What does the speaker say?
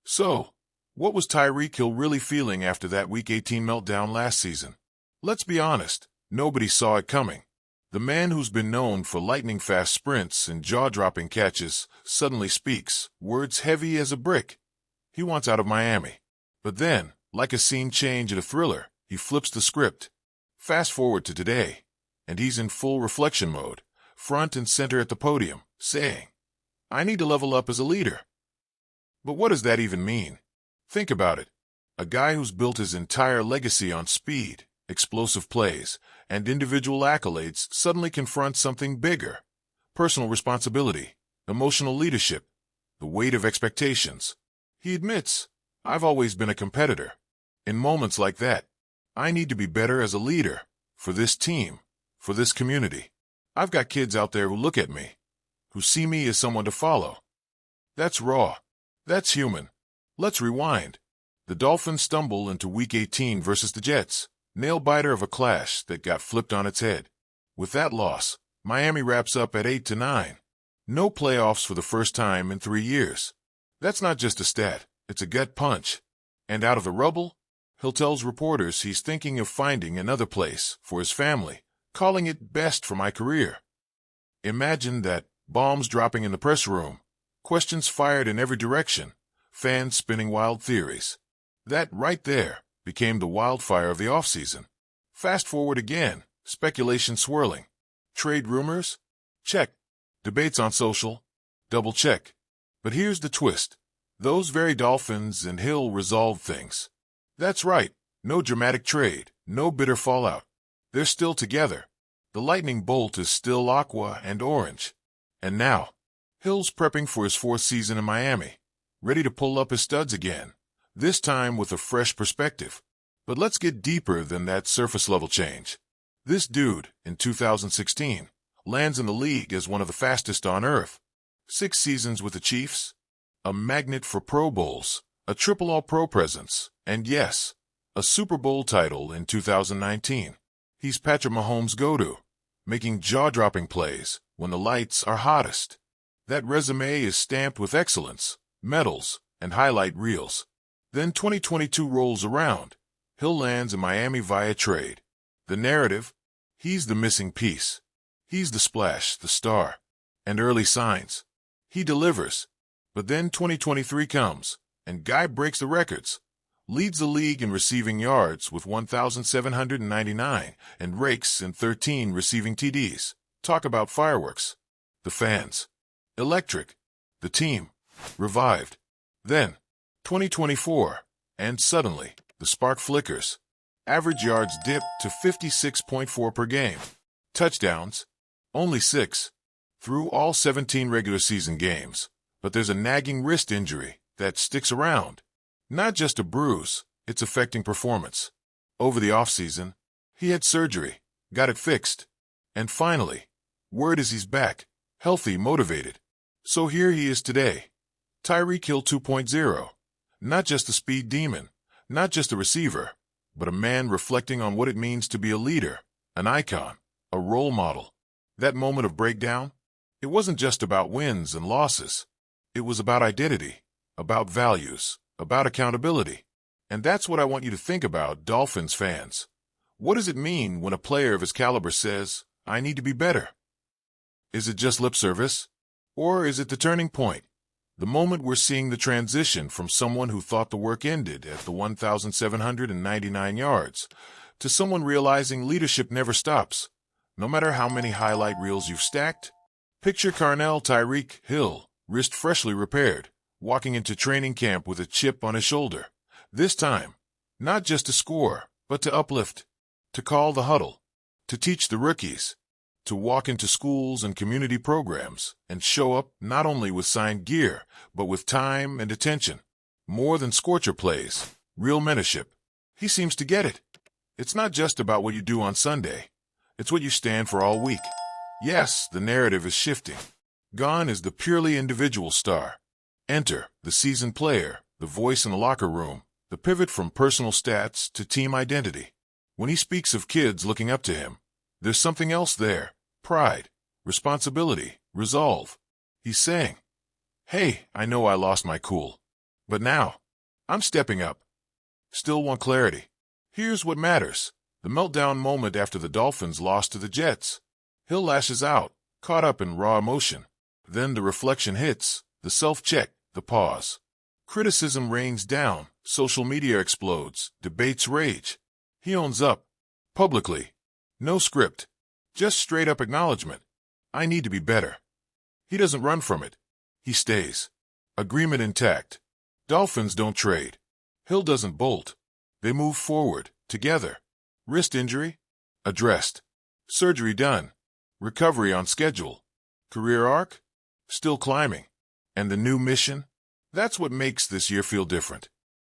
So, what was Tyreek Hill really feeling after that Week 18 meltdown last season? Let's be honest, nobody saw it coming. The man who's been known for lightning-fast sprints and jaw-dropping catches suddenly speaks, words heavy as a brick. He wants out of Miami. But then, like a scene change in a thriller, he flips the script. Fast forward to today, and he's in full reflection mode, front and center at the podium, saying, "I need to level up as a leader." But what does that even mean? Think about it. A guy who's built his entire legacy on speed, explosive plays, and individual accolades suddenly confronts something bigger. Personal responsibility, emotional leadership, the weight of expectations. He admits, "I've always been a competitor. In moments like that, I need to be better as a leader, for this team, for this community. I've got kids out there who look at me, who see me as someone to follow." That's raw. That's human. Let's rewind. The Dolphins stumble into Week 18 versus the Jets, nail-biter of a clash that got flipped on its head. With that loss, Miami wraps up at 8-9. No playoffs for the first time in 3 years. That's not just a stat, it's a gut punch. And out of the rubble, Hill tells reporters he's thinking of finding another place for his family, calling it best for my career. Imagine that, bombs dropping in the press room, questions fired in every direction, fans spinning wild theories. That right there became the wildfire of the offseason. Fast forward again, speculation swirling. Trade rumors? Check. Debates on social? Double check. But here's the twist. Those very Dolphins and Hill resolved things. That's right, no dramatic trade, no bitter fallout. They're still together. The lightning bolt is still aqua and orange. And now, Hill's prepping for his 4th season in Miami, ready to pull up his studs again, this time with a fresh perspective. But let's get deeper than that surface-level change. This dude, in 2016, lands in the league as one of the fastest on earth. 6 seasons with the Chiefs, a magnet for Pro Bowls, a triple All-Pro presence, and yes, a Super Bowl title in 2019. He's Patrick Mahomes' go-to, making jaw-dropping plays when the lights are hottest. That resume is stamped with excellence, medals, and highlight reels. Then 2022 rolls around. Hill lands in Miami via trade. The narrative? He's the missing piece. He's the splash, the star. And early signs. He delivers. But then 2023 comes, and Guy breaks the records. Leads the league in receiving yards with 1,799 and rakes in 13 receiving TDs. Talk about fireworks. The fans. Electric. The team. Revived. Then, 2024, and suddenly, the spark flickers. Average yards dip to 56.4 per game. Touchdowns? Only 6. Through all 17 regular season games. But there's a nagging wrist injury that sticks around. Not just a bruise, it's affecting performance. Over the offseason, he had surgery, got it fixed. And finally, word is he's back, healthy, motivated. So here he is today. Tyreek Hill 2.0. Not just a speed demon, not just a receiver, but a man reflecting on what it means to be a leader, an icon, a role model. That moment of breakdown, it wasn't just about wins and losses. It was about identity, about values, about accountability. And that's what I want you to think about, Dolphins fans. What does it mean when a player of his caliber says, "I need to be better"? Is it just lip service? Or is it the turning point? The moment we're seeing the transition from someone who thought the work ended at the 1,799 yards to someone realizing leadership never stops, no matter how many highlight reels you've stacked? Picture Carnell Tyreek Hill, wrist freshly repaired, walking into training camp with a chip on his shoulder. This time, not just to score, but to uplift, to call the huddle, to teach the rookies, to walk into schools and community programs and show up not only with signed gear, but with time and attention. More than scorcher plays, real mentorship. He seems to get it. It's not just about what you do on Sunday. It's what you stand for all week. Yes, the narrative is shifting. Gone is the purely individual star. Enter the seasoned player, the voice in the locker room, the pivot from personal stats to team identity. When he speaks of kids looking up to him, there's something else there. Pride, responsibility, resolve. He's saying, "Hey, I know I lost my cool, But now, I'm stepping up. Still want clarity. Here's what matters. The meltdown moment after the Dolphins lost to the Jets. Hill lashes out, caught up in raw emotion. Then the reflection hits, the self-check, the pause. Criticism rains down, social media explodes, debates rage. He owns up. Publicly. No script. Just straight-up acknowledgement. I need to be better. He doesn't run from it. He stays. Agreement intact. Dolphins don't trade. Hill doesn't bolt. They move forward, together. Wrist injury? Addressed. Surgery done. Recovery on schedule. Career arc? Still climbing. And the new mission? That's what makes this year feel different.